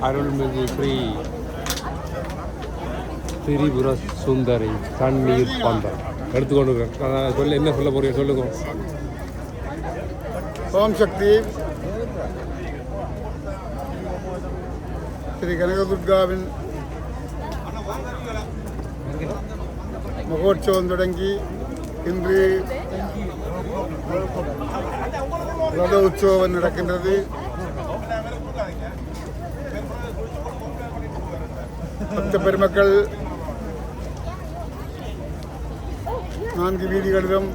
அருள்மிகு ஸ்ரீ திரிபுர சுந்தரி தண்ணீர் பந்தல் எடுத்துக்கொண்டு சொல்ல என்ன சொல்ல போறீங்க சொல்லுங்க. ஓம் சக்தி. ஸ்ரீ கனகதுர்காவின் மகோற்சவம் தொடங்கி இன்று ரத உற்சவம் நடக்கின்றது. பக்த பெருமக்கள் 4 வீதிகளிலும்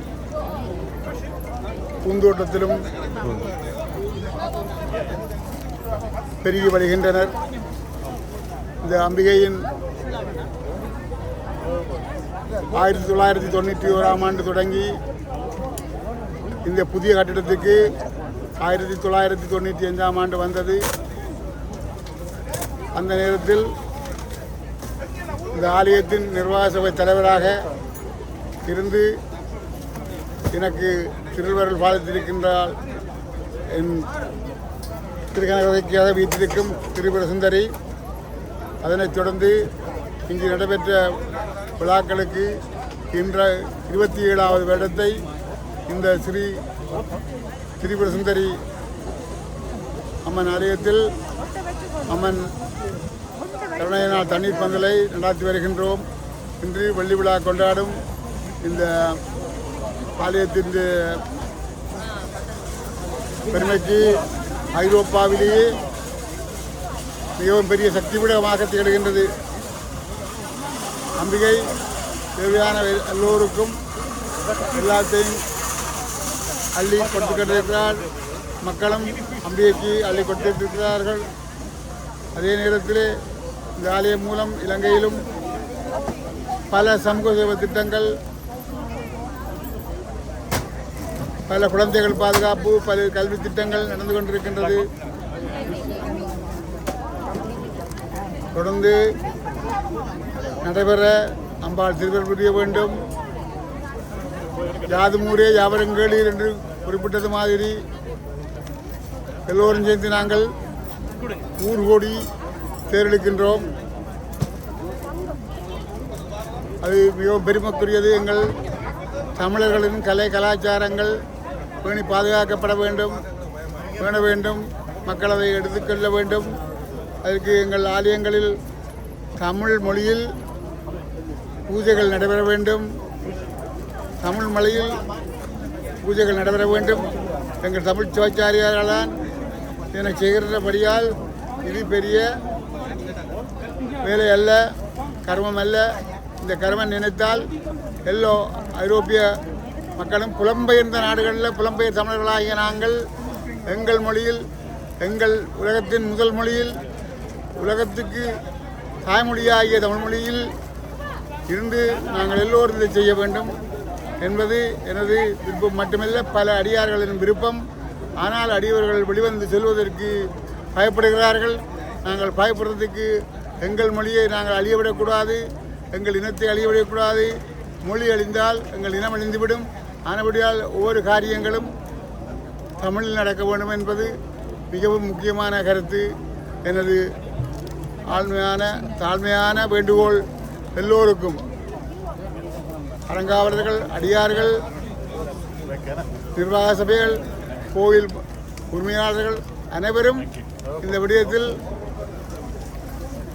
பூந்தோட்டத்திலும் பெருகி வருகின்றனர். இந்த அம்பிகையின் 1991ஆம் ஆண்டு தொடங்கி இந்த புதிய கட்டிடத்துக்கு 1995ஆம் ஆண்டு வந்தது. அந்த நேரத்தில் இந்த ஆலயத்தின் நிர்வாக சபை தலைவராக இருந்து எனக்கு திருவருள் பாலித்திருக்கின்றால் என் திருக்கனகைக்காக வீட்டிற்கும் திரிபுர சுந்தரி. அதனைத் தொடர்ந்து இங்கு நடைபெற்ற விழாக்களுக்கு இன்ற 27வது வருடத்தை இந்த ஸ்ரீ திரிபுர சுந்தரி அம்மன் ஆலயத்தில் அம்மன் கருணையினால் தண்ணீர் பந்தலை நடாத்தி வருகின்றோம். இன்று வெள்ளி விழா கொண்டாடும் இந்த ஆலயத்தின் பெருமைக்கு ஐரோப்பாவிலேயே மிகவும் பெரிய சக்தி விடமாக திகழ்கின்றது. அம்பிகை தேவையான எல்லோருக்கும் எல்லாத்தையும் அள்ளி கொடுத்து கொண்டிருக்கிறார். மக்களும் அம்பிகைக்கு அள்ளி கொடுத்திருக்கிறார்கள். அதே நேரத்தில் இந்த ஆலயம் மூலம் இலங்கையிலும் பல சமூக சேவை திட்டங்கள், பல குழந்தைகள் பாதுகாப்பு, பல கல்வி திட்டங்கள் நடந்து கொண்டிருக்கின்றது. தொடர்ந்து நடைபெற அம்பாள் திருவருள் புரிய வேண்டும். யாதுமூரே யாவரங்கேளீர் என்று குறிப்பிட்டது மாதிரி எல்லோரும் சேர்ந்து நாங்கள் ஊர் கோடி தேர்ந்தெடுக்கின்றோம். அது மிகவும் பெருமைக்குரியது. எங்கள் தமிழர்களின் கலை கலாச்சாரங்கள் பேணி பாதுகாக்கப்பட வேண்டும், பேண வேண்டும். மக்கள் அதை எடுத்துக்கொள்ள வேண்டும். அதற்கு எங்கள் ஆலயங்களில் தமிழ் மொழியில் பூஜைகள் நடைபெற வேண்டும். தமிழ் மொழியில் பூஜைகள் நடைபெற வேண்டும். எங்கள் தமிழ் சிவாச்சாரியார்களால் எனக்கு செய்கிறபடியால் இது பெரிய வேலை அல்ல, கர்மம் அல்ல. இந்த கர்மம் நினைத்தால் எல்லோ ஐரோப்பிய மக்களும் புலம்பெயர்ந்த நாடுகளில் புலம்பெயர் தமிழர்களாகிய நாங்கள் எங்கள் மொழியில், எங்கள் உலகத்தின் முதல் மொழியில், உலகத்துக்கு தாய்மொழியாகிய தமிழ் மொழியில் இருந்து நாங்கள் எல்லோரும் இதை செய்ய வேண்டும் என்பது எனது விருப்பம் மட்டுமல்ல, பல அடியார்களின் விருப்பம். ஆனால் அடியவர்கள் வெளிவந்து செல்வதற்கு பயப்படுகிறார்கள். நாங்கள் பயப்படுறதுக்கு எங்கள் மொழியை நாங்கள் அழியவிடக்கூடாது, எங்கள் இனத்தை அழியவிடக்கூடாது. மொழி அழிந்தால் எங்கள் இனம் அழிந்துவிடும். ஆனபடியால் ஒவ்வொரு காரியங்களும் தமிழில் நடக்க வேண்டும் என்பது மிகவும் முக்கியமான கருத்து. எனது தாழ்மையான வேண்டுகோள் எல்லோருக்கும், அறங்காவலர்கள், அடியார்கள், நிர்வாக சபைகள், கோயில் உரிமையாளர்கள் அனைவரும் இந்த விடயத்தில்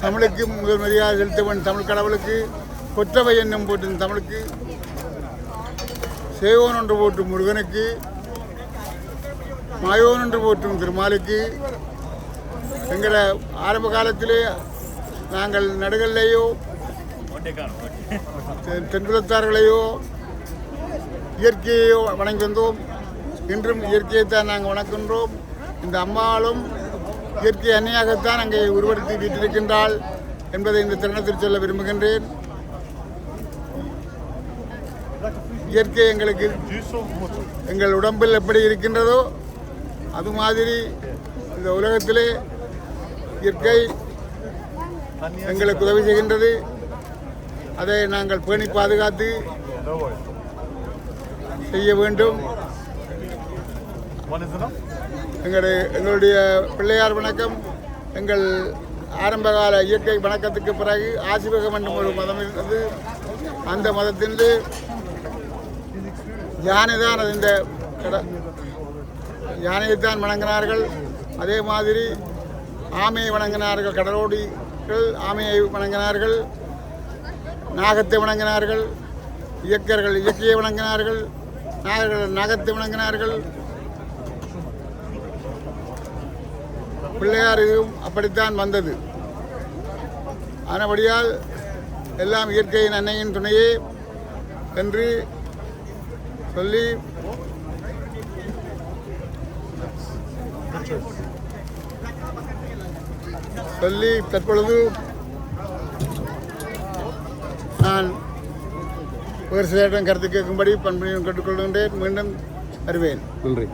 தமிழுக்கு முதல் மரியாதை செலுத்த வேண்டும். தமிழ் கடவுளுக்கு கொற்றவை என்னும் போட்டும் தமிழுக்கு, சேவோன் என்று போட்டும் முருகனுக்கு, மாயோன் என்று போட்டும் திருமாலுக்கு. எங்களை ஆரம்ப காலத்திலே நாங்கள் நடுகள்லேயோ தென்புலத்தார்களையோ இயற்கையோ வணங்கி வந்தோம். இன்றும் இயற்கையைத்தான் நாங்கள் வணங்குகின்றோம். இந்த அம்மாளும் இயற்கை அன்னையாகத்தான் அங்கே உருவெடுத்து வீட்டிருக்கின்றாள் என்பதை இந்த தருணத்தில் சொல்ல விரும்புகின்றேன். இயற்கை எங்களுக்கு எங்கள் உடம்பில் எப்படி இருக்கின்றதோ அது மாதிரி இந்த உலகத்திலே இயற்கை எங்களுக்கு உதவி செய்கின்றது. அதை நாங்கள் பேணி பாதுகாத்து செய்ய வேண்டும். எங்களுடைய பிள்ளையார் வணக்கம், எங்கள் ஆரம்பகால இயற்கை வணக்கத்துக்கு பிறகு ஆசிவகம் என்னும் ஒரு மதம் இருந்தது. அந்த மதத்தின் யானை தான் அது இந்த யானையைத்தான் வணங்கினார்கள். அதே மாதிரி ஆமையை வணங்கினார்கள், கடலோடிகள் ஆமையை வணங்கினார்கள், நாகத்தை வணங்கினார்கள், இயக்கர்கள் இயற்கையை வணங்கினார்கள், நாகர்கள் நாகத்தை வணங்கினார்கள். பிள்ளையார் இதுவும் அப்படித்தான் வந்தது. ஆனபடியால் எல்லாம் இயற்கையின் அன்னையின் துணையே என்று சொல்லி தற்பொழுது நான் வேறு சிலரிடம் கருத்து கேட்கும்படி பண்பையும் கேட்டுக்கொள்கின்றேன். மீண்டும் வருவேன். நன்றி.